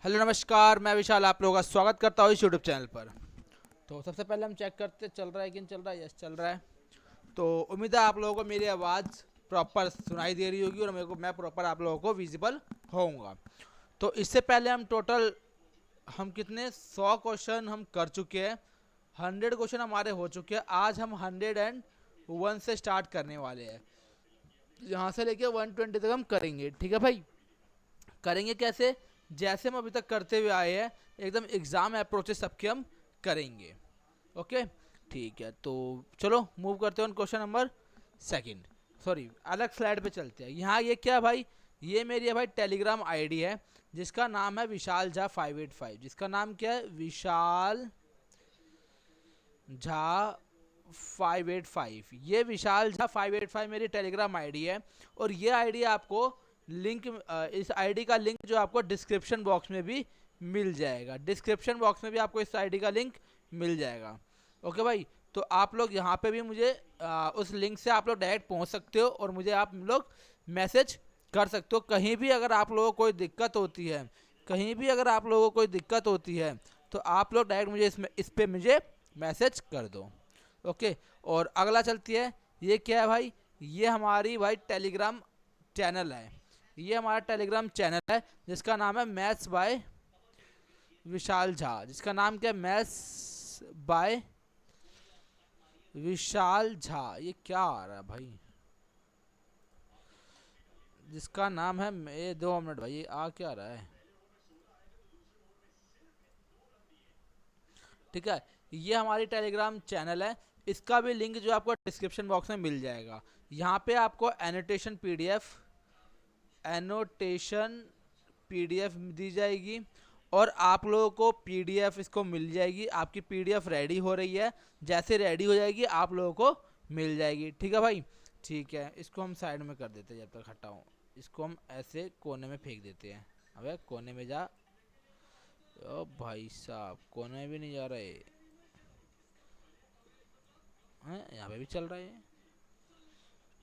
Hello नमस्कार, मैं विशाल आप लोगों का स्वागत करता हूँ इस यूट्यूब चैनल पर। तो सबसे पहले हम चेक करते चल रहा है कि नहीं चल रहा है। यस, चल रहा है। तो उम्मीद है आप लोगों को मेरी आवाज़ प्रॉपर सुनाई दे रही होगी और मैं प्रॉपर आप लोगों को विजिबल होऊंगा। तो इससे पहले हम कितने 100 क्वेश्चन हम कर चुके हैं। 100 क्वेश्चन हमारे हो चुके हैं। आज हम 101 से स्टार्ट करने वाले हैं। यहाँ से लेके 120 तक हम करेंगे। ठीक है भाई। करेंगे कैसे? जैसे हम अभी तक करते हुए आए हैं, एकदम एग्जाम अप्रोचेस सबके हम करेंगे। ओके, ठीक है। तो चलो मूव करते हैं क्वेश्चन नंबर सेकंड। सॉरी, अलग स्लाइड पे चलते हैं। यहाँ ये क्या है भाई? ये मेरी है भाई टेलीग्राम आईडी है जिसका नाम है विशाल झा 585। जिसका नाम क्या है? विशाल झा 585। ये विशाल झा 585 मेरी टेलीग्राम आईडी है। और ये आईडी आपको लिंक इस आईडी का लिंक जो आपको डिस्क्रिप्शन बॉक्स में भी मिल जाएगा। डिस्क्रिप्शन बॉक्स में भी आपको इस आईडी का लिंक मिल जाएगा। ओके भाई। तो आप लोग यहाँ पे भी मुझे उस लिंक से आप लोग डायरेक्ट पहुँच सकते हो और मुझे आप लोग मैसेज कर सकते हो। कहीं भी अगर आप लोगों को कोई दिक्कत होती है, कहीं भी अगर आप लोगों को कोई दिक्कत होती है, तो आप लोग डायरेक्ट मुझे इस पे मुझे मैसेज कर दो। ओके। और अगला चलती है। ये क्या है भाई? ये हमारी भाई टेलीग्राम चैनल है। ये हमारा टेलीग्राम चैनल है जिसका नाम है मैथ्स बाय विशाल झा। जिसका नाम क्या है? मैथ्स बाय विशाल झा। ये क्या आ रहा है भाई? जिसका नाम है, ये 2 मिनट भाई, ये आ क्या रहा है? ठीक है। ये हमारी टेलीग्राम चैनल है। इसका भी लिंक जो आपको डिस्क्रिप्शन बॉक्स में मिल जाएगा। यहाँ पे आपको एनोटेशन पीडीएफ दी जाएगी और आप लोगों को पीडीएफ इसको मिल जाएगी। आपकी पीडीएफ रेडी हो रही है। जैसे रेडी हो जाएगी आप लोगों को मिल जाएगी। ठीक है भाई। ठीक है, इसको हम साइड में कर देते हैं जब तक हटाऊँ। इसको हम ऐसे कोने में फेंक देते हैं। अबे कोने में जा। ओ भाई साहब, कोने में भी नहीं जा रहे हैं। यहाँ पे भी चल रहा है।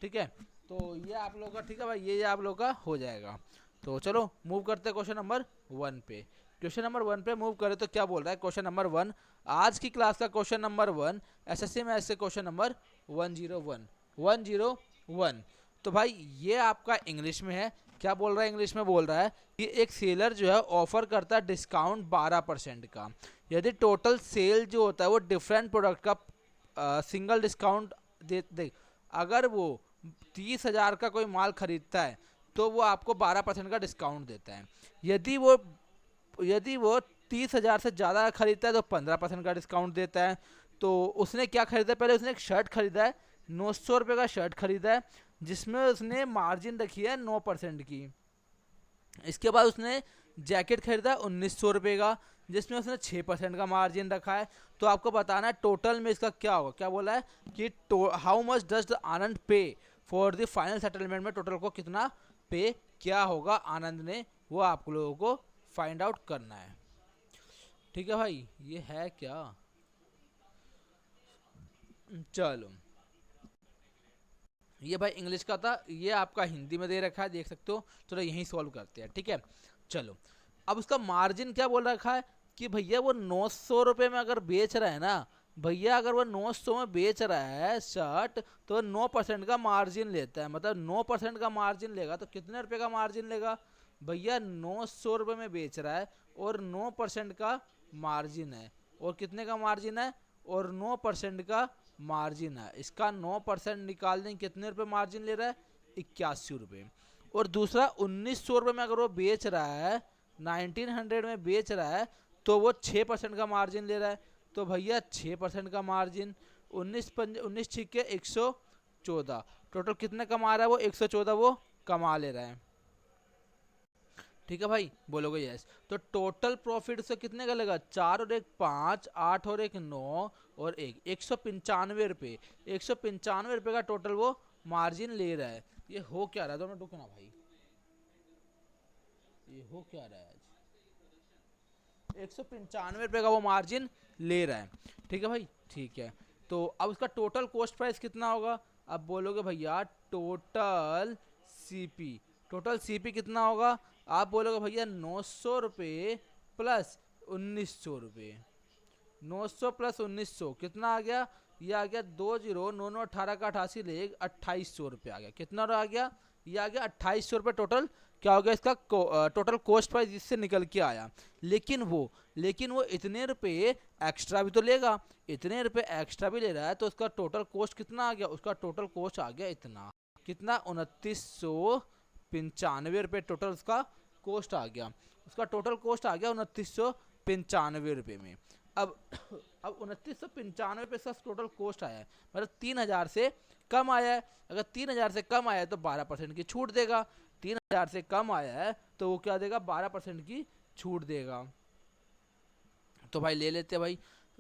ठीक है। तो ये आप लोग का, ठीक है भाई, ये आप लोग का हो जाएगा। तो चलो मूव करते हैं क्वेश्चन नंबर 1 पे। क्वेश्चन नंबर 1 पे मूव करें तो क्या बोल रहा है क्वेश्चन नंबर 1? आज की क्लास का क्वेश्चन नंबर 1, एसएससी में ऐसे क्वेश्चन नंबर 101। तो भाई ये आपका इंग्लिश में है। क्या बोल रहा है? इंग्लिश में बोल रहा है कि एक सेलर जो है ऑफर करता है डिस्काउंट 12% का। यदि टोटल सेल जो होता है वो डिफरेंट प्रोडक्ट का सिंगल डिस्काउंट दे, अगर वो 30,000 का कोई माल खरीदता है तो वो आपको 12% का डिस्काउंट देता है। यदि वो यदि वो 30,000 से ज़्यादा खरीदता है तो 15% का डिस्काउंट देता है। तो उसने क्या खरीदा? पहले उसने एक शर्ट खरीदा है, 900 रुपये का शर्ट खरीदा है जिसमें उसने मार्जिन रखी है 9% की। इसके बाद उसने जैकेट खरीदा 1,900 रुपये का जिसमें उसने 6% का मार्जिन रखा है। तो आपको बताना है टोटल में इसका क्या होगा। क्या बोला है कि हाउ मच डज द आनंद पे फॉर द फाइनल सेटलमेंट में टोटल को कितना पे क्या होगा आनंद ने, वो आप लोगों को फाइंड आउट करना है। ठीक है भाई, ये है क्या? चलो, ये भाई इंग्लिश का था। ये आपका हिंदी में दे रखा है, देख सकते हो। चलो यहीं सॉल्व करते हैं। ठीक है, चलो। अब उसका मार्जिन क्या बोल रखा है कि भैया वो 900 रुपये में अगर बेच रहा है ना, भैया अगर वो 900 में बेच रहा है शर्ट, तो 9% का मार्जिन लेता है। मतलब 9% का मार्जिन लेगा तो कितने रुपए का मार्जिन लेगा? भैया 900 रुपये में बेच रहा है और 9% का मार्जिन है। और कितने का मार्जिन है? और 9% का मार्जिन है। इसका 9% निकाल दें, कितने रुपए मार्जिन ले रहा है? 81 रुपये। और दूसरा 1,900 रुपये में अगर वो बेच रहा है, 1900 में बेच रहा है, तो वो 6% का मार्जिन ले रहा है। तो भैया 6% का मार्जिन, 19 छिक्के 114, टोटल कितने कमा रहा है वो? 114 वो कमा ले रहा है। ठीक है भाई, बोलोगे यस? तो टोटल प्रॉफिट से कितने का लगा? 4 और 1 5, 8 और 1 9 और 195 रुपये। 195 रुपये का टोटल वो मार्जिन ले रहा है। ये हो क्या रहा है? 2 मिनट रुको ना भाई, ये हो क्या रहा है आज? 195 रुपये का वो मार्जिन ले रहा है। ठीक है भाई, ठीक है। तो अब उसका टोटल कॉस्ट प्राइस कितना होगा? अब बोलोगे भैया टोटल सीपी, टोटल सीपी कितना होगा, आप बोलोगे भैया 900 रुपये प्लस 1900 रुपये। 900 प्लस 1900 कितना आ गया, ये आ गया 20 9 9 18 का 88 2800 रुपये आ गया। कितना आ गया, ये आ गया 2800 रुपये टोटल। क्या हो गया इसका टोटल कॉस्ट प्राइस जिससे निकल के आया। लेकिन वो इतने रुपए एक्स्ट्रा भी तो लेगा, इतने रुपए एक्स्ट्रा भी ले रहा है, तो उसका टोटल कॉस्ट कितना आ गया, उसका टोटल कॉस्ट आ गया इतना, कितना 2995 रुपये टोटल उसका कॉस्ट आ गया। उसका टोटल कॉस्ट आ गया 2995 रुपये में। अब अब 2995 पे इसका टोटल कॉस्ट आया है, मतलब 3000 से कम आया है। अगर 3000 से कम आया है तो 12% की छूट देगा, 3000 से कम आया है तो वो क्या देगा, 12% की छूट देगा। तो भाई ले लेते हैं भाई।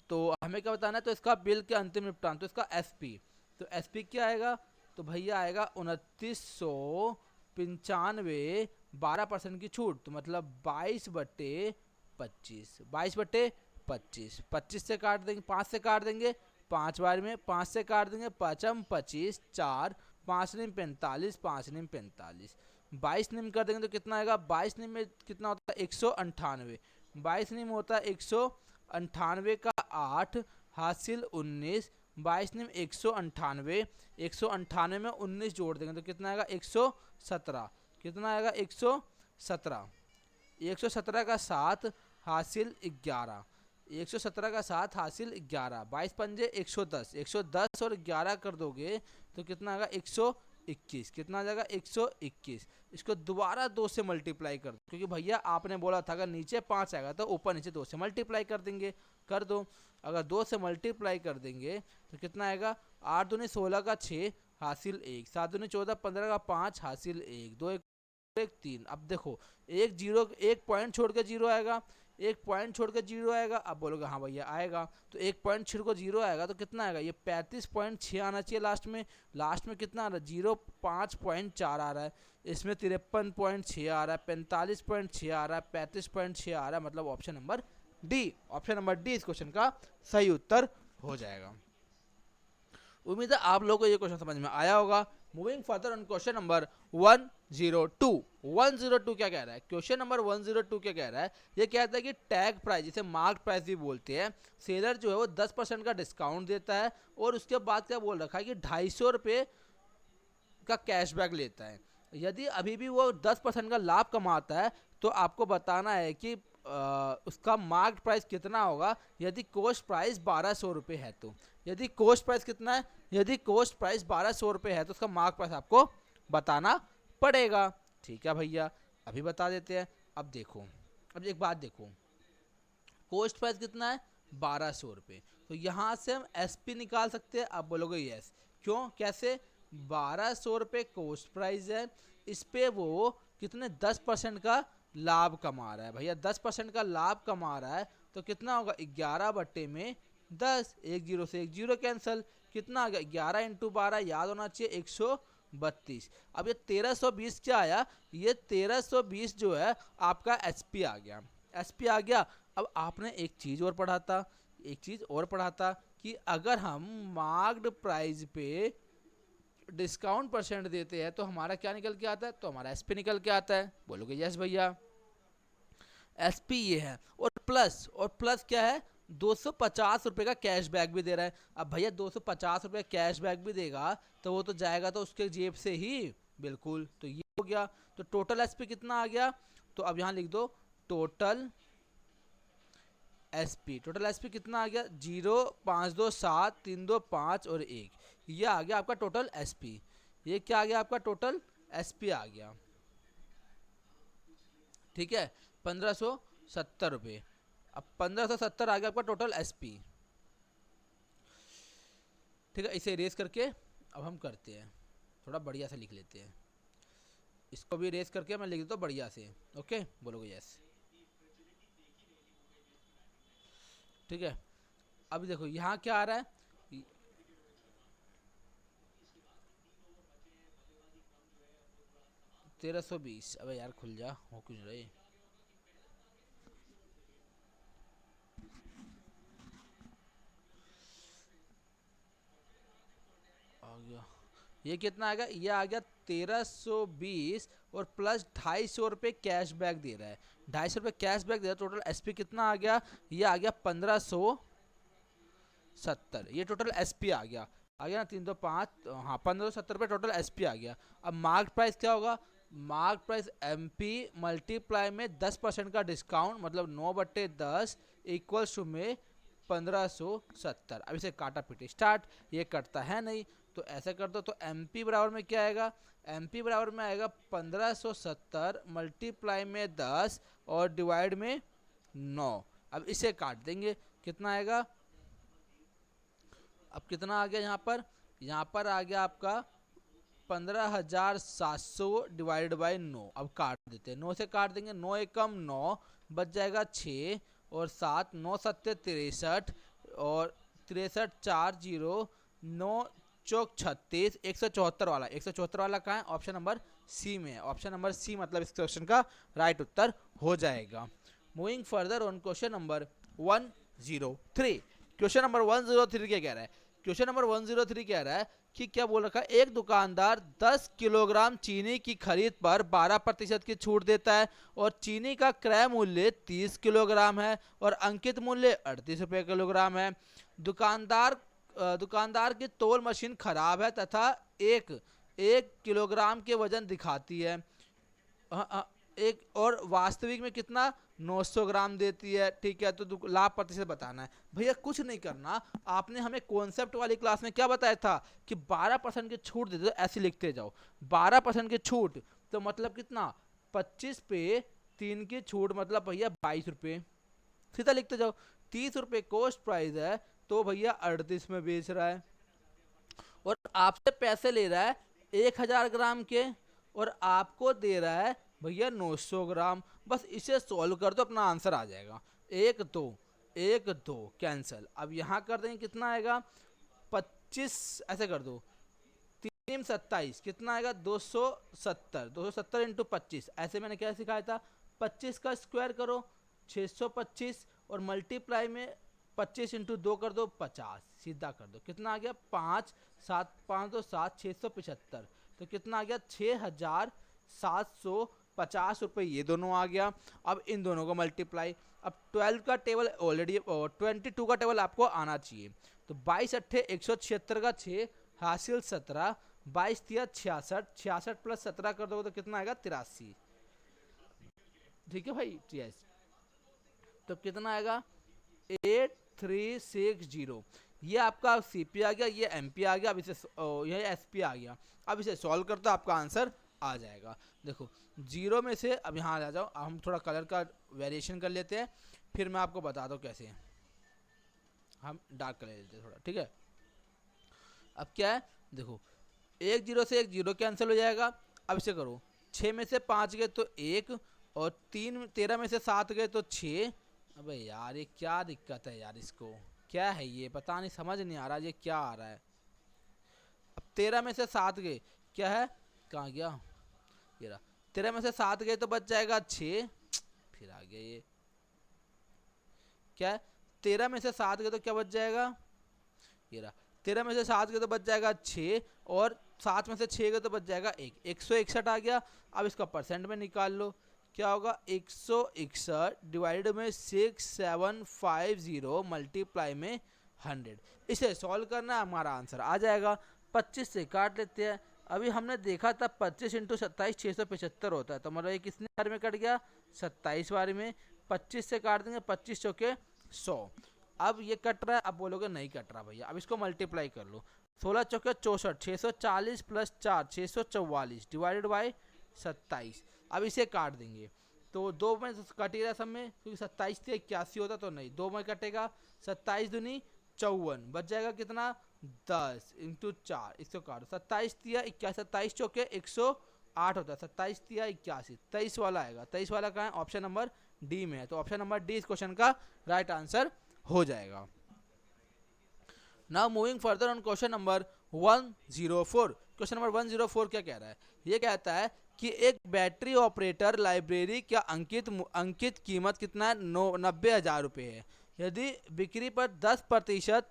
तो हमें क्या बताना है, तो इसका बिल के अंतिम निपटान, तो इसका एसपी, तो एसपी क्या आएगा, तो भैया आएगा 2995, 12% की छूट, तो मतलब 22/25, 22/25, 25 से काट देंगे, 5 से काट देंगे, 5 बार में 5 से काट देंगे, 5×25 4, 5 निम 45, 5 निम 45, 22 निम कर देंगे तो कितना आएगा, 22 निम में कितना होता है 198, 22 निम होता है 198 का 8 हासिल 19, 22 निम 198, 198 में 19 जोड़ देंगे तो कितना आएगा 117, कितना आएगा 117, 117 का 7 हासिल 11, 117 का 7 हासिल 11, 22 पंजे 110, 110 और 11 कर दोगे तो कितना आएगा 121, कितना आ जाएगा 121। इसको दोबारा 2 से मल्टीप्लाई कर दो, क्योंकि भैया आपने बोला था अगर नीचे 5 आएगा तो ऊपर नीचे 2 से मल्टीप्लाई कर देंगे, कर दो। अगर 2 से मल्टीप्लाई कर देंगे तो कितना आएगा, 8 दूनी 16 का 6 हासिल 1, 7 दूनी 14 15 का 5 हासिल 1, 2 1 3। अब देखो एक जीरो, एक पॉइंट छोड़ के जीरो आएगा, एक पॉइंट छोड़ के जीरो आएगा। अब बोलोगे हाँ भैया आएगा, तो एक पॉइंट छोड़ के जीरो आएगा तो कितना आएगा, ये 35.6 आना चाहिए लास्ट में। लास्ट में कितना आ रहा है, 05.4 आ रहा है, इसमें 53.6 आ रहा है, 45.6 आ रहा है, 35.6 आ रहा है, मतलब option number D, option number D इस क्वेश्चन का सही उत्तर हो जाएगा। उम्मीद है आप लोगों को ये क्वेश्चन समझ में आया होगा। Moving further on question number 102। 102 क्या कह रहा है, क्वेश्चन नंबर 102 क्या कह रहा है, ये कहता है कि टैग प्राइस, जिसे मार्क प्राइस भी बोलते हैं, सेलर जो है वो 10% का डिस्काउंट देता है और उसके बाद क्या बोल रखा है कि 250 रुपये का कैशबैक लेता है। यदि अभी भी वो 10% का लाभ कमाता है तो आपको बताना है कि उसका मार्क प्राइस कितना होगा, यदि कोस्ट प्राइस 1200 रुपये है तो। यदि कोस्ट प्राइस कितना है, यदि कोस्ट प्राइस 1200 रुपये है तो उसका मार्क प्राइस आपको बताना पड़ेगा। ठीक है भैया, अभी बता देते हैं। अब देखो, अब एक बात देखो, कोस्ट प्राइस कितना है 1200 रुपये, तो यहाँ से हम एसपी निकाल सकते हैं। आप बोलोगे यस, क्यों कैसे, 1200 रुपये कोस्ट प्राइस है, इस पे वो कितने 10% का लाभ कमा रहा है भैया, 10% का लाभ कमा रहा है तो कितना होगा 11/10, एक जीरो से एक जीरो कैंसिल, कितना आ गया 11 × 12, याद होना चाहिए 132। अब ये 1320 क्या आया, ये 1320 जो है आपका एसपी आ गया, एसपी आ गया। अब आपने एक चीज़ और पढ़ा था, एक चीज़ और पढ़ा था कि अगर हम मार्क्ड प्राइस पे डिस्काउंट परसेंट देते हैं तो हमारा क्या निकल के आता है, तो हमारा एसपी निकल के आता है। बोलोगे यस भैया, एसपी ये है। और प्लस क्या है, 250 रुपये का कैशबैक भी दे रहा है। अब भैया 250 रुपये कैशबैक भी देगा तो वो तो जाएगा तो उसके जेब से ही, बिल्कुल, तो ये हो गया। तो टोटल एसपी कितना आ गया, तो अब यहाँ लिख दो टोटल एसपी, टोटल एसपी कितना आ गया 0 5 2 7 3 2 5 और 1, ये आ गया आपका टोटल एसपी। ये क्या आ गया आपका टोटल एसपी आ गया, ठीक है, 1570 रुपये। अब 1570 आ गया आपका टोटल एसपी। ठीक है, इसे इरेज करके अब हम करते हैं, थोड़ा बढ़िया से लिख लेते हैं, इसको भी इरेज करके मैं लिख देता हूँ बढ़िया से। ओके, बोलोगे यस, ठीक है। अब देखो यहाँ क्या आ रहा है, 1320। अबे यार खुल जा, हो क्यों नहीं रही, आ गया। ये कितना आएगा, ये आ गया 1320 और प्लस 250 रुपये कैश बैक दे रहा है, 250 रुपये कैश बैक दे रहा है। टोटल एसपी कितना आ गया, ये आ गया 1570। ये टोटल एसपी आ गया ना 305, हाँ 1570 रुपये टोटल एसपी आ गया। अब मार्क प्राइस क्या होगा, मार्क प्राइस एमपी मल्टीप्लाई में 10% का डिस्काउंट, मतलब 9/10 इक्वल्स टू में 1570। अब इसे काटा पीटी स्टार्ट, ये कटता है नहीं तो ऐसे कर दो। तो एमपी बराबर में क्या आएगा, एमपी बराबर में आएगा 1570 मल्टीप्लाई में 10 और डिवाइड में 9। अब इसे काट देंगे, कितना आएगा, अब कितना आ गया यहाँ पर आ गया आपका 15,700 डिवाइड बाई 9। अब काट देते हैं, 9 से काट देंगे, 9 एकम 9 बच जाएगा 6 और 7, 9 सत्ते 63 और 63 4 0 9 चौक 36, 174 वाला, 174 वाला कहाँ है, ऑप्शन नंबर सी में है। ऑप्शन नंबर सी मतलब इस क्वेश्चन का राइट उत्तर हो जाएगा। Moving further on question number 103। Question number 103 क्या कह रहा है, क्वेश्चन नंबर 103 कह रहा है कि क्या बोल रखा है, एक दुकानदार 10 किलोग्राम चीनी की खरीद पर 12% की छूट देता है और चीनी का क्रय मूल्य 30 किलोग्राम है और अंकित मूल्य 38 रुपये किलोग्राम है। दुकानदार की तौल मशीन खराब है तथा एक किलोग्राम के वजन दिखाती है, एक और वास्तविक में कितना 900 ग्राम देती है, ठीक है। तो लाभ प्रतिशत बताना है भैया, कुछ नहीं करना, आपने हमें कॉन्सेप्ट वाली क्लास में क्या बताया था कि 12% की छूट दे दो, ऐसे लिखते जाओ। 12% की छूट तो मतलब कितना, 25 पे 3 की छूट मतलब भैया 22 रुपये, सीधा लिखते जाओ। 30 रुपये कॉस्ट प्राइस है तो भैया 38 में बेच रहा है और आपसे पैसे ले रहा है 1000 ग्राम के और आपको दे रहा है भैया 900 ग्राम। बस इसे सॉल्व कर दो, अपना आंसर आ जाएगा। 1 2 कैंसिल। अब यहाँ कर देंगे, कितना आएगा 25, ऐसे कर दो 3 27, कितना आएगा 270 इंटू 25। ऐसे मैंने क्या सिखाया था, 25 का स्क्वायर करो 625 और मल्टीप्लाई में 25 इंटू 2 कर दो 50, सीधा कर दो, कितना आ गया 5 7 5 2 7 675। तो कितना आ गया 6750 रुपये, ये दोनों आ गया। अब इन दोनों को मल्टीप्लाई, अब 12 का टेबल ऑलरेडी, 22 का टेबल आपको आना चाहिए। तो 22 अट्ठे 176 का 6 हासिल 17, 22 तिया 66, 66 प्लस 17 कर दोगे तो कितना आएगा 83, ठीक है भाई। यस, तो कितना आएगा 8360। ये आपका सीपी आ गया, ये एमपी आ गया, अब इसे ये एसपी आ गया। अब इसे सॉल्व करते आपका आंसर आ जाएगा। देखो जीरो में से अब यहाँ आ जाओ, हम थोड़ा कलर का वेरिएशन कर लेते हैं, फिर मैं आपको बता दूँ कैसे हम डार्क कलर लेते हैं थोड़ा, ठीक है। अब क्या है, देखो 1 0 से 1 0 कैंसिल हो जाएगा। अब इसे करो 6 में से 5 गए तो 1 और 13 में से 7 गए तो 6। अबे यार ये क्या दिक्कत है यार, इसको क्या है ये पता नहीं, समझ नहीं आ रहा ये क्या आ रहा है। अब 13 में से 7 गए, क्या है, कहाँ गया ये रहा, 13 में से 7 गए तो बच जाएगा 6, फिर आ गया ये क्या है, 13 में से 7 गए तो क्या बच जाएगा, ये रहा 13 में से 7 गए तो बच जाएगा 6 और 7 में से 6 गए तो बच जाएगा 1, 161 आ गया। अब इसका परसेंट में निकाल लो, क्या होगा 161 डिवाइड में 6750 मल्टीप्लाई में 100। इसे सॉल्व करना है, हमारा आंसर आ जाएगा। 25 से काट लेते हैं। अभी हमने देखा था 25 इंटू 27 675 होता है, तो मतलब ये कितने बार में कट गया 27 बार में। 25 से काट देंगे, 25 चौके 100। अब ये कट रहा है, अब बोलोगे नहीं कट रहा भैया, अब इसको मल्टीप्लाई कर लो। 16 चौके 64, 640 प्लस 4 644 डिवाइडेड बाई 27। अब इसे काट देंगे तो 2 में कटेगा सब में, क्योंकि 27 से 81 होता तो नहीं, 2 में कटेगा 27 दूनी 54, बच जाएगा कितना 10 इंटू 4, इसको काटो 27 तिया 81, 27 चौके 108 होता है, 27 तिया 81, 23 वाला आएगा। 23 वाला कहाँ है, ऑप्शन नंबर डी में है, तो ऑप्शन नंबर डी इस क्वेश्चन का राइट आंसर हो जाएगा। Now moving further on question number 104। Question number 104 क्या कह रहा है, ये कहता है कि एक बैटरी ऑपरेटर लाइब्रेरी का अंकित कीमत कितना है 90,000 रुपये है। यदि बिक्री पर 10%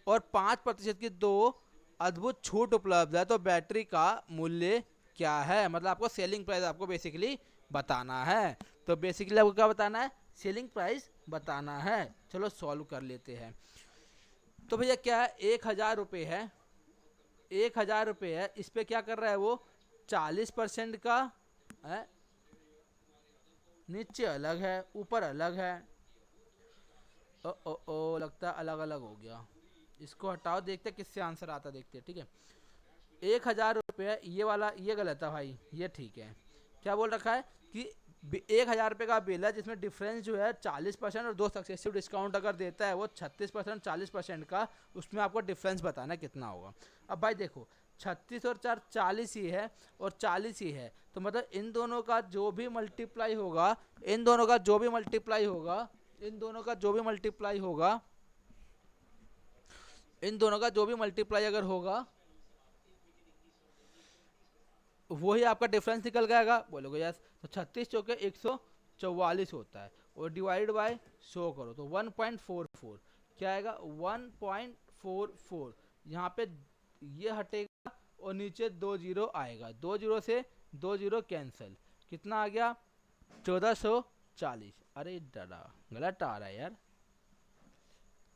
और 5% की दो अद्भुत छूट उपलब्ध है तो बैटरी का मूल्य क्या है, मतलब आपको सेलिंग प्राइस आपको बेसिकली बताना है। तो बेसिकली आपको क्या बताना है, सेलिंग प्राइस बताना है। चलो सॉल्व कर लेते हैं। तो भैया क्या है, 1,000 रुपये है, 1,000 रुपये है, इस पे क्या कर रहा है वो 40% का है, नीचे अलग है ऊपर अलग है। ओ लगता है अलग अलग हो गया, इसको हटाओ, देखते हैं किससे आंसर आता, देखते हैं। ठीक है, 1,000 रुपये ये वाला ये गलत है भाई, ये ठीक है। क्या बोल रखा है कि 1,000 रुपये का बिल है जिसमें डिफरेंस जो है 40% और दो सक्सेसिव डिस्काउंट अगर देता है वो 36% 40% का, उसमें आपको डिफरेंस बताना है कितना होगा। अब भाई देखो 36 और 4 40 ही है और 40 ही है, तो मतलब इन दोनों का जो भी मल्टीप्लाई होगा, इन दोनों का जो भी मल्टीप्लाई होगा, इन दोनों का जो भी मल्टीप्लाई होगा, इन दोनों का जो भी मल्टीप्लाई अगर होगा वही आपका डिफरेंस निकल जाएगा। बोलोगे यस, तो 36 चौके 144 होता है और डिवाइड बाय 100 करो तो 1.44 क्या आएगा, 1.44। यहाँ पे ये हटेगा और नीचे 2 जीरो आएगा, 2 जीरो से 2 जीरो कैंसिल, कितना आ गया 1440। अरे दादा गलत आ रहा है यार,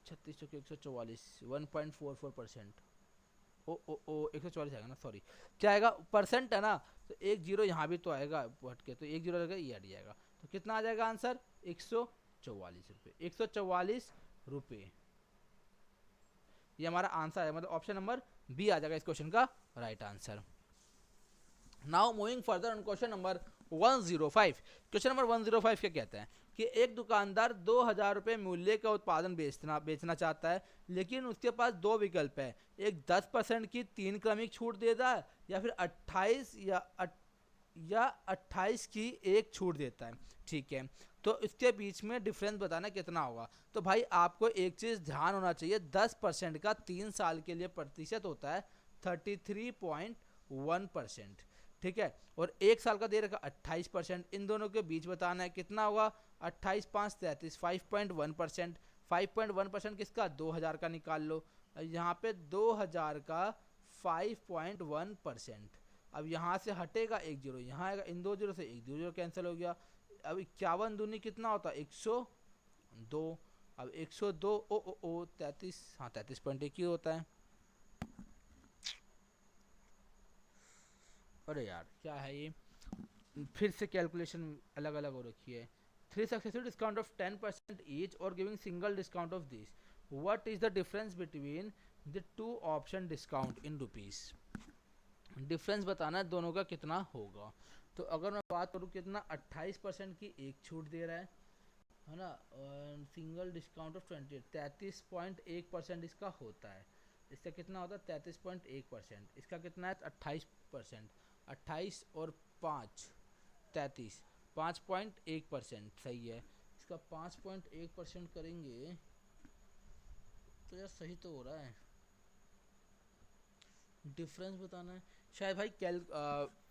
36 चौके 144 1.44%। ओ 144 आएगा ना, सॉरी क्या आएगा परसेंट है ना, तो एक जीरो यहाँ भी तो आएगा हटके, तो एक जीरो आएगा, ये हट जाएगा, तो कितना आ जाएगा आंसर 144 रुपये, 144 रुपये। ये हमारा आंसर है, मतलब ऑप्शन नंबर बी आ जाएगा इस क्वेश्चन का right answer. Now moving further on question number 105। Question number 105 क्या कहता है कि एक दुकानदार 2,000 रुपये मूल्य का उत्पादन बेचना चाहता है, लेकिन उसके पास दो विकल्प है, एक 10% की 3 क्रमिक छूट देता है या फिर 28 की एक छूट देता है। ठीक है, तो इसके बीच में डिफरेंस बताना कितना होगा। तो भाई आपको एक चीज़ ध्यान होना चाहिए, 10% का 3 साल के लिए प्रतिशत होता है 33.1%। ठीक है, और एक साल का दे रखा 28%, इन दोनों के बीच बताना है कितना होगा, 28 5 33 5.1%। 5.1% किसका, 2,000 का निकाल लो, यहाँ पे 2,000 का 5.1%। अब यहाँ से हटेगा एक जीरो, यहाँ आएगा, इन दो जीरो से एक दो जीरो कैंसिल हो गया। अब 51 दूनी कितना होता है 102। अब 102 ओ 33, हाँ 33.1 ही होता है। अरे यार क्या है ये, फिर से कैलकुलेशन अलग अलग हो रखी है। 3 सक्सेसिव डिस्काउंट ऑफ 10% ईच और giving single discount of this, what is the difference between the two option discount in rupees. Difference बताना है दोनों का कितना होगा। तो अगर मैं बात करूँ कितना 28% की एक छूट दे रहा है ना, और सिंगल डिस्काउंट ऑफ 33.1% इसका होता है, इसका कितना होता है 33.1%, इसका कितना है 28%, 28 और 5 33, 5.1% सही है। इसका 5.1% करेंगे तो यार सही तो हो रहा है, डिफरेंस बताना है शायद भाई,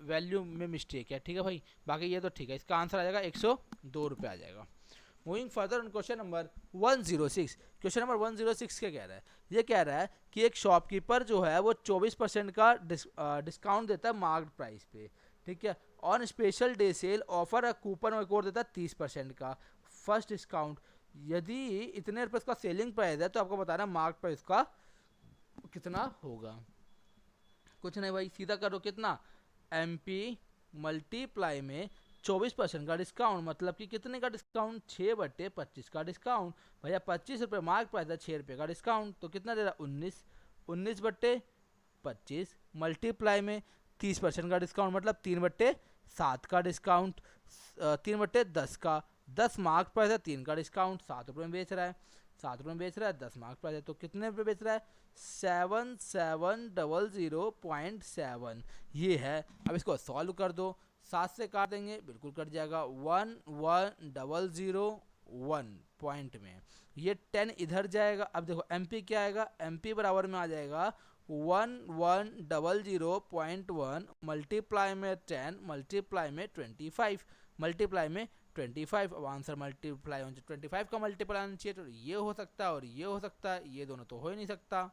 वैल्यू में मिस्टेक है। ठीक है भाई, बाकी ये तो ठीक है, इसका आंसर आ जाएगा 102 रुपये आ जाएगा। Moving further on question number 106। Question number 106 क्या कह रहा है, ये कह रहा है कि एक शॉपकीपर जो है वो 24% का डिस्काउंट देता है मार्केट प्राइस पे। ठीक है, on special day cell offer a coupon और कोड देता है 30% का फर्स्ट डिस्काउंट। यदि इतने रुपये का सेलिंग प्राइस है तो आपको बताना है मार्केट प्राइस का कितना होगा। कुछ नहीं भाई, सीधा करो, कितना MP मल्टीप्लाई में 24% का डिस्काउंट, मतलब कि कितने का डिस्काउंट 6/25 का डिस्काउंट। भैया 25 रुपये मार्क प्राइस है, 6 रुपये का डिस्काउंट, तो कितना दे रहा 19, 19/25 मल्टीप्लाई में 30% का डिस्काउंट, मतलब 3/7 का डिस्काउंट, 3/10 का, 10 मार्क प्राइस है, 3 का डिस्काउंट, 7 रुपये में बेच रहा है, 7 रुपये में बेच रहा है, 10 मार्क प्राइस है, तो कितने रुपये बेच रहा है 7700.7 ये है। अब इसको सॉल्व कर दो, 7 से काट देंगे बिल्कुल कट जाएगा, 11,001 पॉइंट में, ये 10 इधर जाएगा। अब देखो MP क्या आएगा, MP बराबर में आ जाएगा 11,000.1 मल्टीप्लाई में 10 मल्टीप्लाई में 25 मल्टीप्लाई में 25। अब आंसर मल्टीप्लाई 25 का मल्टीप्लाई आना चाहिए, तो ये हो सकता है और ये हो सकता है, ये दोनों तो हो ही नहीं सकता।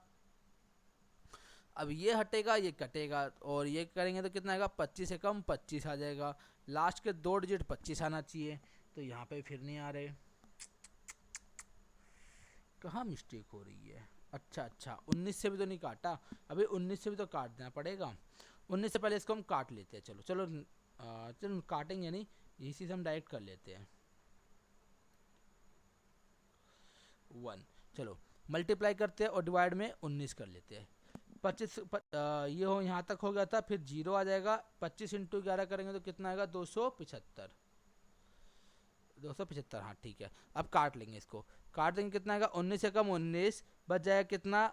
अब ये हटेगा ये कटेगा और ये करेंगे तो कितना आएगा, 25 से कम 25 आ जाएगा। लास्ट के 2 डिजिट 25 आना चाहिए, तो यहाँ पे फिर नहीं आ रहे, कहाँ मिस्टेक हो रही है। अच्छा 19 से भी तो नहीं काटा, अभी 19 से भी तो काट देना पड़ेगा। 19 से पहले इसको हम काट लेते हैं, चलो चलो काटेंगे नहीं, इसी से हम डायरेक्ट कर लेते हैं 1। चलो मल्टीप्लाई करते हैं और डिवाइड में 19 कर लेते हैं। 25 ये हो यहाँ तक हो गया था, फिर 0 आ जाएगा। 25 इंटू 11 करेंगे तो कितना आएगा, 275। 275, हाँ ठीक है। अब काट लेंगे इसको, काट देंगे कितना आएगा, 19 से कम 19, बच जाएगा कितना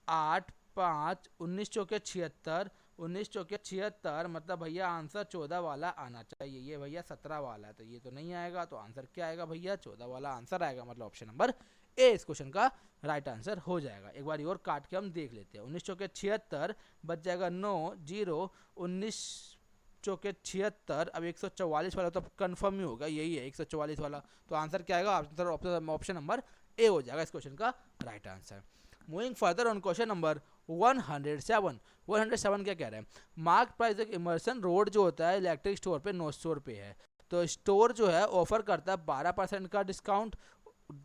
8 5 19 चौके 76, 19 चौके 76, मतलब भैया आंसर 14 वाला आना चाहिए। ये भैया 17 वाला है तो ये तो नहीं आएगा, तो आंसर क्या आएगा भैया, 14 वाला आंसर आएगा, मतलब ऑप्शन नंबर ए इस क्वेश्चन का राइट आंसर हो जाएगा। एक बार और काट के हम देख लेते हैं। 19 चौके 76, बच जाएगा 9 0, 19 चौके 76, अब 144 वाला तो कंफर्म ही होगा, यही है 144 वाला, तो आंसर क्या आएगा, ऑप्शन नंबर ए हो जाएगा इस क्वेश्चन का right answer. Moving further on question number 107। 107 क्या कह रहे हैं, मार्क प्राइस ऑफ इमर्सन रोड जो होता है इलेक्ट्रिक स्टोर पे 900 रुपये है, तो स्टोर जो है ऑफर करता है 12% का डिस्काउंट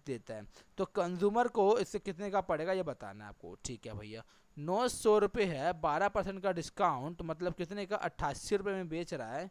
देता है, तो कंज्यूमर को इससे कितने का पड़ेगा ये बताना है आपको। ठीक है भैया, 900 रुपये है, 12% का डिस्काउंट मतलब कितने का, 88 रुपये में बेच रहा है।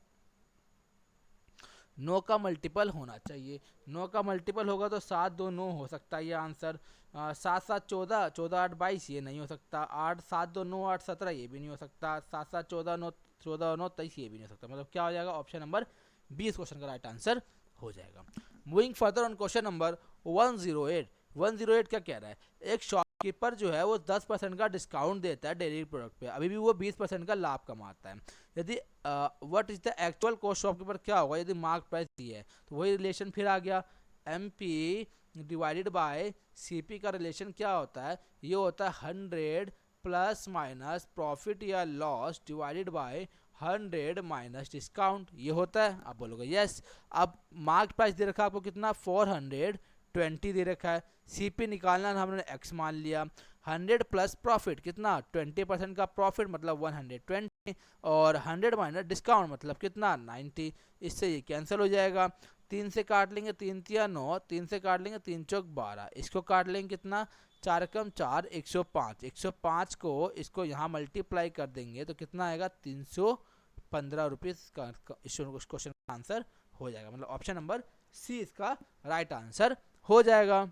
9 का मल्टीपल होना चाहिए, 9 का मल्टीपल होगा तो 7 2 9 हो सकता है ये आंसर। 7 7 14, 14 8 22 ये नहीं हो सकता। 8 7 2 9 8 17 ये भी नहीं हो सकता। 7 7 14 9 14 9 23 ये भी नहीं हो सकता, मतलब क्या हो जाएगा, ऑप्शन नंबर बी इस क्वेश्चन का राइट आंसर हो जाएगा। Moving further on question number 108। 108 क्या कह रहा है, एक शॉपकीपर जो है वो 10% का डिस्काउंट देता है डेयरी प्रोडक्ट पे, अभी भी वो 20% का लाभ कमाता है। यदि what is the actual cost shopkeeper क्या होगा यदि मार्क प्राइस दी है, तो वही रिलेशन फिर आ गया, M P divided by C P का रिलेशन क्या होता है, ये होता है 100 प्लस माइनस प्रॉफिट या loss divided by 100 minus discount, ये होता है। आप बोलोगे यस। अब मार्क प्राइस दे रखा है आपको कितना, 420 दे रखा है, सीपी निकालना हमने एक्स मान लिया, 100 प्लस प्रॉफिट कितना 20% का प्रॉफिट मतलब 120, और 100 माइनस डिस्काउंट मतलब कितना 90, इससे ये कैंसिल हो जाएगा। 3 से काट लेंगे 3 तिया 9, 3 से काट लेंगे 3 चौक 12, इसको काट लेंगे कितना 4 कम 4 105, 105 को इसको यहाँ मल्टीप्लाई कर देंगे तो कितना आएगा 315 रुपीज़ का इस क्वेश्चन का आंसर हो जाएगा, मतलब ऑप्शन नंबर सी इसका राइट आंसर हो जाएगा।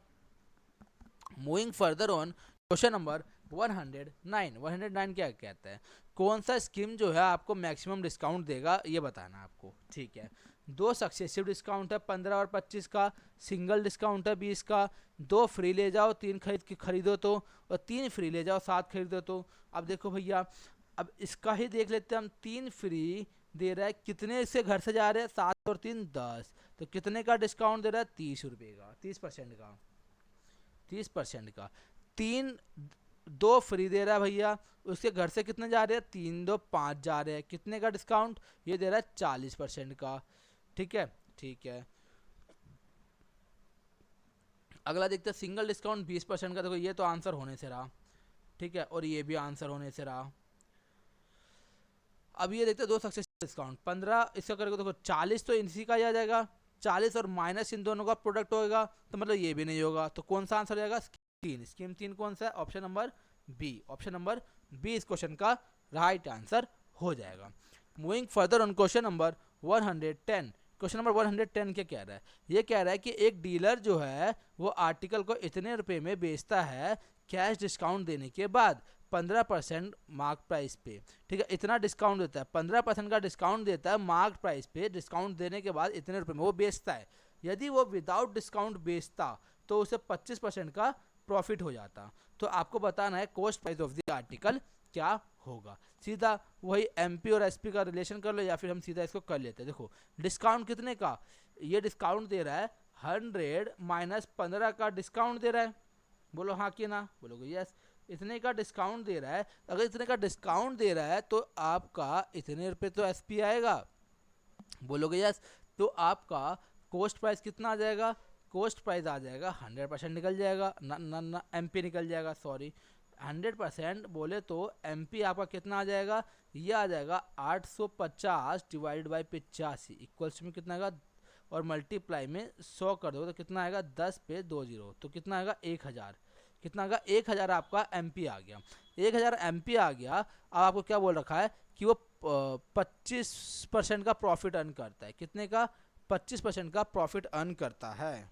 Moving further on question number 109। 109 क्या कहता है, कौन सा स्कीम जो है आपको मैक्सिमम डिस्काउंट देगा ये बताना है आपको। ठीक है, 2 सक्सेसिव डिस्काउंट है 15 और 25 का, सिंगल डिस्काउंट है 20 का, 2 फ्री ले जाओ 3 खरीदो तो, और 3 फ्री ले जाओ 7 खरीदो तो। अब देखो भैया, अब इसका ही देख लेते हैं हम, 3 फ्री दे रहा है, कितने से घर से जा रहे हैं 7 और 3 10, तो कितने का डिस्काउंट दे रहा है 30 रुपये का, 30% का, 30% का। 3 2 फ्री दे रहा है भैया, उसके घर से कितने जा रहे हैं 3 2 5 जा रहे हैं, कितने का डिस्काउंट ये दे रहा है 40% का। ठीक है ठीक है, अगला देखते हैं सिंगल डिस्काउंट 20% का, देखो ये तो आंसर होने से रहा। ठीक है, और ये भी आंसर होने से रहा। अब ये देखते हैं 2 सक्सेस डिस्काउंट 15, इसका करेंगे देखो 40 तो इसी का ही आ जाएगा, 40 और माइनस इन दोनों का प्रोडक्ट होगा, तो मतलब ये भी नहीं होगा, तो कौन सा आंसर हो जाएगा, स्कीम 3 कौन सा है, option number B, option number B इस क्वेश्चन का राइट आंसर हो जाएगा। Moving further on question number 110। Question number 110 क्या कह रहा है, ये कह रहा है कि एक डीलर जो है वो आर्टिकल को इतने रुपए में बेचता है कैश डिस्काउंट देने के बाद 15% मार्क प्राइस पे। ठीक है, इतना डिस्काउंट देता है, 15% का डिस्काउंट देता है मार्क प्राइस पे, डिस्काउंट देने के बाद इतने रुपए में वो बेचता है। यदि वो विदाउट डिस्काउंट बेचता तो उसे 25% का प्रॉफिट हो जाता। तो आपको बताना है cost price of the article क्या होगा। सीधा वही एमपी और एसपी का रिलेशन कर लो, या फिर हम सीधा इसको कर लेते हैं। देखो डिस्काउंट कितने का, ये डिस्काउंट दे रहा है 100 माइनस 15 का डिस्काउंट दे रहा है, बोलो हाँ कि ना, बोलोगे यस। इतने का डिस्काउंट दे रहा है, अगर इतने का डिस्काउंट दे रहा है तो आपका इतने रुपए तो एसपी आएगा, बोलोगे यस। तो आपका कॉस्ट प्राइस कितना आ जाएगा, कॉस्ट प्राइस आ जाएगा 100% निकल जाएगा ना, ना ना एमपी निकल जाएगा, सॉरी 100% बोले तो एमपी आपका कितना आ जाएगा, ये आ जाएगा 850 डिवाइडेड बाई 85 इक्वल्स में कितना आएगा, और मल्टीप्लाई में 100 कर दो तो कितना आएगा 10 पे 2 जीरो, तो कितना आएगा 1000, कितना आएगा 1000 आपका एमपी आ गया। 1000 एमपी आ गया। अब आपको क्या बोल रखा है कि वो 25% का प्रॉफिट अर्न करता है, कितने का 25% का प्रॉफिट अर्न करता है।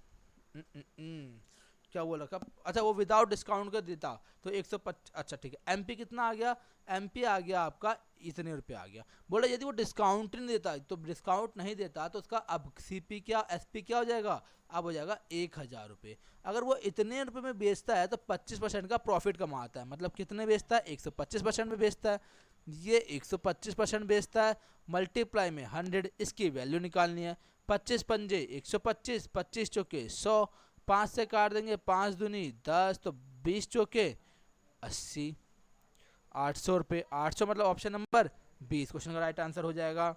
क्या बोल रखा, अच्छा वो विदाउट डिस्काउंट का देता तो 125, अच्छा ठीक है। एमपी कितना आ गया, एमपी आ गया आपका इतने रुपये आ गया। बोला यदि वो डिस्काउंट नहीं देता, तो डिस्काउंट नहीं देता तो उसका अब सीपी क्या एसपी क्या हो जाएगा, अब हो जाएगा 1000 रुपये। अगर वो इतने रुपये में बेचता है तो 25% का प्रॉफिट कमाता है, मतलब कितने बेचता है 125% में बेचता है, ये 125% बेचता है, मल्टीप्लाई में 100, इसकी वैल्यू निकालनी है। 25 पंजे 125, 25 चौके 100, 5 से काट देंगे 5 दूनी 10, तो 20 चौके 80, 800 रुपये, 800 मतलब ऑप्शन नंबर 20 क्वेश्चन का राइट आंसर हो जाएगा।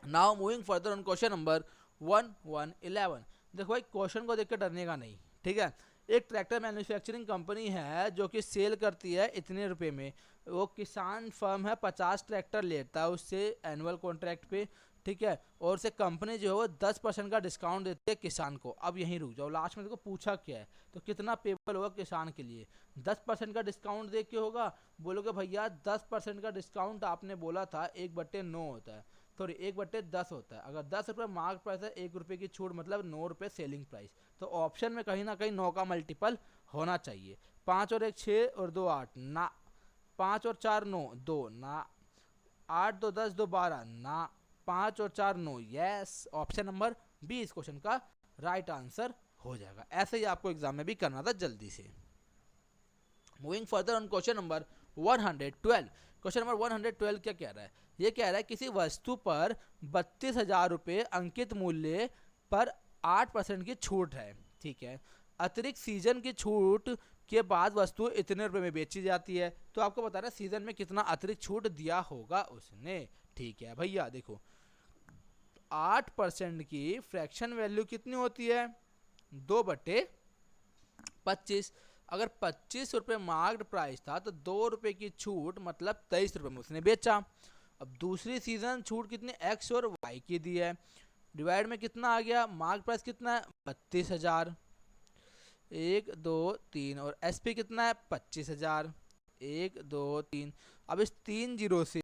Now moving further on question number 1111। देखो भाई क्वेश्चन को देख के डरने का नहीं, ठीक है। एक ट्रैक्टर मैन्युफैक्चरिंग कंपनी है जो कि सेल करती है इतने रुपए में, वो किसान फर्म है 50 ट्रैक्टर लेता है उससे एनुअल कॉन्ट्रैक्ट पे, ठीक है, और उसे कंपनी जो है वो 10% का डिस्काउंट देती है किसान को। अब यहीं रुक जाओ, लास्ट में देखो पूछा क्या है, तो कितना पेबल होगा किसान के लिए, 10% का डिस्काउंट दे के होगा। बोलोगे भैया 10% का डिस्काउंट आपने बोला था 1/9 होता है, सॉरी 1/10 होता है। अगर 10 रुपये मार्क प्राइस है, 1 रुपये की छूट मतलब 9 रुपये सेलिंग प्राइस, तो ऑप्शन में कहीं ना कहीं 9 का मल्टीपल होना चाहिए। 5 और 1 6 और 2 8 ना, 5 और 4 9 2 ना, 8 2 10 2 12 ना, 5 और 4 9, यस ऑप्शन नंबर 20 क्वेश्चन का राइट आंसर हो जाएगा। ऐसे ही आपको एग्जाम में भी करना था जल्दी से। Moving further on question number 112। Question number 112 क्या कह रहा है, ये कह रहा है किसी वस्तु पर 32,000 रुपये अंकित मूल्य पर 8% की छूट है, ठीक है। अतिरिक्त सीजन की छूट के बाद वस्तु इतने रुपए में बेची जाती है, तो आपको बताना है सीजन में कितना अतिरिक्त छूट दिया होगा उसने, ठीक है भैया। देखो 8% की फ्रैक्शन वैल्यू कितनी होती है, 2/25। अगर 25 रुपये मार्क्ड प्राइस था तो 2 रुपये की छूट मतलब 23 रुपये में उसने बेचा। अब दूसरी सीजन छूट कितनी एक्स और वाई की दी है, डिवाइड में कितना आ गया, मार्क प्राइस कितना है 32,000, 1 2 3, और एसपी कितना है 25,000, 1 2 3। अब इस 3 जीरो से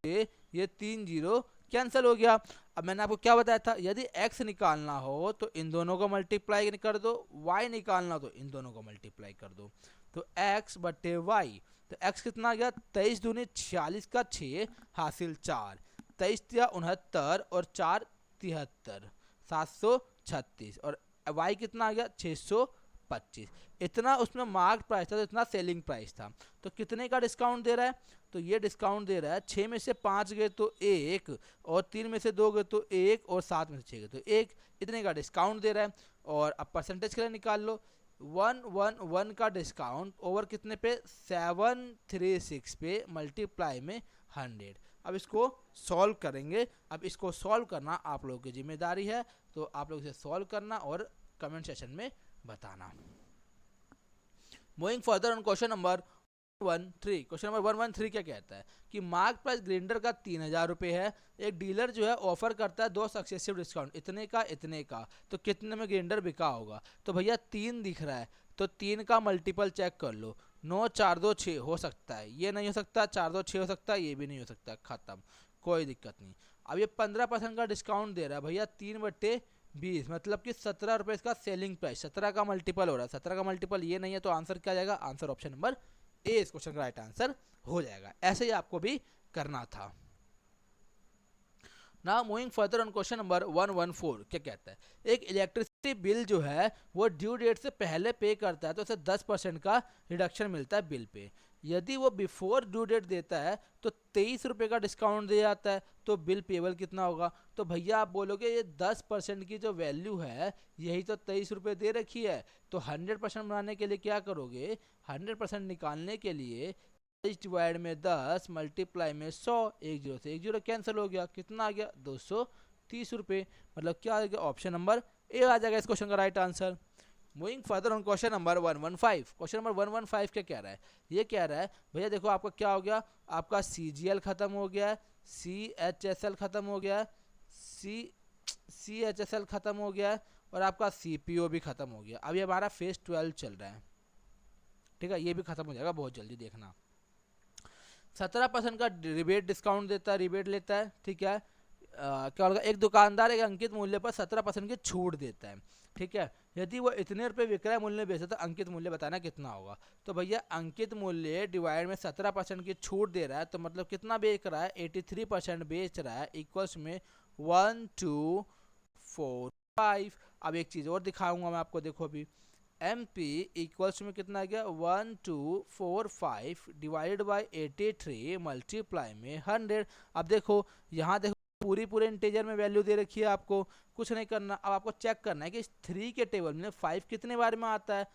ये 3 जीरो कैंसिल हो गया। अब मैंने आपको क्या बताया था, यदि x निकालना हो तो इन दोनों को मल्टीप्लाई कर दो, y निकालना हो तो इन दोनों को मल्टीप्लाई कर दो, तो x बटे वाई, तो x कितना आ गया 23 दूनी 46 का 6 हासिल 4, 23 तिया 69 और 4 73, 736, और y कितना आ गया 625। इतना उसमें मार्क प्राइस था तो इतना सेलिंग प्राइस था, तो कितने का डिस्काउंट दे रहा है, तो ये डिस्काउंट दे रहा है 6 में से 5 गए तो 1, और 3 में से 2 गए तो 1, और 7 में से 6 गए तो 1, इतने का डिस्काउंट दे रहा है। और अब परसेंटेज के लिए निकाल लो, 111 का डिस्काउंट ओवर कितने पे 736 पे मल्टीप्लाई में 100। अब इसको सॉल्व करेंगे, अब इसको सॉल्व करना आप लोगों की जिम्मेदारी है, तो आप लोग इसे सॉल्व करना और कमेंट सेशन में बताना। Moving further on question number 113। Question number 113 क्या कहता है कि मार्क प्राइस ग्राइंडर का 3,000 रुपये है, एक डीलर जो है ऑफर करता है 2 सक्सेसिव डिस्काउंट इतने का, तो कितने में ग्राइंडर बिका होगा। तो भैया 3 दिख रहा है तो 3 का मल्टीपल चेक कर लो, 9 4 2 6 हो सकता है, ये नहीं हो सकता, 4 2 6 हो सकता है, ये भी नहीं हो सकता, खत्म, कोई दिक्कत नहीं। अब ये 15% का डिस्काउंट दे रहा है भैया 3/20, मतलब कि 17 रुपये इसका सेलिंग प्राइस, 17 का मल्टीपल हो रहा है, 17 का मल्टीपल ये नहीं है, तो आंसर क्या जाएगा, आंसर ऑप्शन नंबर ए इस क्वेश्चन का राइट आंसर हो जाएगा। ऐसे ही आपको भी करना था। Now moving further on question number 114 क्या कहता है, एक इलेक्ट्रिसिटी बिल जो है वो ड्यू डेट से पहले पे करता है तो उसे 10% का रिडक्शन मिलता है बिल पे। यदि वो बिफोर ड्यू डेट देता है तो 23 रुपये का डिस्काउंट दिया जाता है, तो बिल पेबल कितना होगा। तो भैया आप बोलोगे ये 10% की जो वैल्यू है यही तो 23 रुपये दे रखी है, तो 100% बनाने के लिए क्या करोगे, 100% निकालने के लिए 23 डिवाइड में 10 मल्टीप्लाई में 100, 1 जीरो से 1 जीरो कैंसिल हो गया, कितना आ गया 230 रुपये, मतलब क्या आ गया ऑप्शन नंबर ए आ जाएगा इस क्वेश्चन का right answer. Moving further on question number 115। Question number 115 क्या कह रहा है, ये कह रहा है भैया देखो आपका क्या हो गया, आपका CGL खत्म हो गया है, CHSL खत्म हो गया है, CHSL खत्म हो गया है, और आपका CPO भी खत्म हो गया। अभी हमारा फेज 12 चल रहा है, ठीक है, ये भी खत्म हो जाएगा बहुत जल्दी, देखना। 17% का रिबेट डिस्काउंट देता है, रिबेट लेता है, ठीक है। क्या होगा, एक दुकानदार एक अंकित मूल्य पर 17% की छूट देता है, ठीक है। यदि वो इतने रुपए विक्रय मूल्य में बेचता है तो अंकित मूल्य बताना कितना होगा। तो भैया अंकित मूल्य डिवाइड में 17% की छूट दे रहा है, तो मतलब कितना बेच रहा है, 83% बेच रहा है, इक्वल्स में 1245। अब एक चीज़ और दिखाऊंगा मैं आपको, देखो अभी MP इक्वल्स में कितना आ गया, 1245 डिवाइडेड बाई 83 मल्टीप्लाई में 100। अब देखो यहाँ देखो पूरे इंटीजर में वैल्यू दे रखी है आपको, कुछ नहीं करना। अब आपको चेक करना है कि 3 के टेबल में 5 कितने बार में आता है,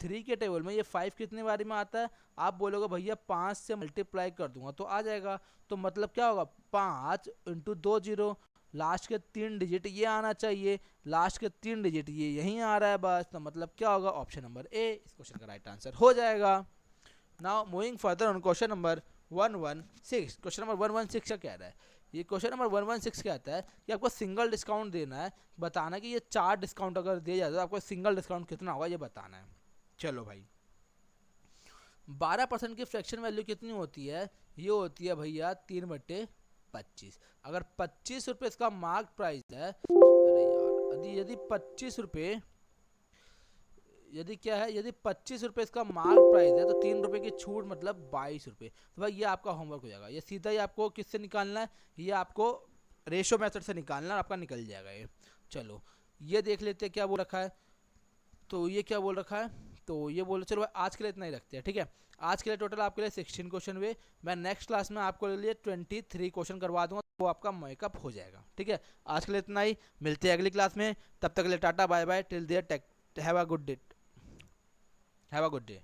3 के टेबल में ये 5 कितने बार में आता है। आप बोलोगे भैया 5 से मल्टीप्लाई कर दूंगा तो आ जाएगा, तो मतलब क्या होगा, 5 इंटू 2 जीरो, लास्ट के 3 डिजिट ये आना चाहिए, लास्ट के 3 डिजिट ये यहीं आ रहा है बस, तो मतलब क्या होगा, ऑप्शन नंबर ए इस क्वेश्चन का राइट आंसर हो जाएगा। Now moving further on question number 116। Question number 116 क्या कह रहा है, ये क्वेश्चन नंबर 116 कहता है कि आपको सिंगल डिस्काउंट देना है, बताना कि ये 4 डिस्काउंट अगर दिया जाए तो आपको सिंगल डिस्काउंट कितना होगा ये बताना है। चलो भाई 12% की फ्रैक्शन वैल्यू कितनी होती है, ये होती है भैया 3/25। अगर 25 रुपये इसका मार्क प्राइस है, अरे यार यदि 25 रुपये, यदि क्या है, यदि 25 रुपये इसका मार्क प्राइस है तो 3 रुपये की छूट मतलब 22 रुपये। तो भाई ये आपका होमवर्क हो जाएगा, ये सीधा ही आपको किससे निकालना है, ये आपको रेशो मेथड से निकालना है, आपका निकल जाएगा ये। चलो ये देख लेते हैं क्या बोल रखा है, तो ये क्या बोल रखा है, तो ये बोल, चलो भाई आज के लिए इतना ही रखते हैं, ठीक है। आज के लिए टोटल आपके लिए 16 क्वेश्चन हुए, मैं नेक्स्ट क्लास में आपको लिए 23 क्वेश्चन करवा दूंगा, वो आपका मेकअप हो जाएगा, ठीक है। आज के लिए इतना ही, मिलते हैं अगली क्लास में, तब तक के लिए tata bye bye, till there take, have a good day, have a good day.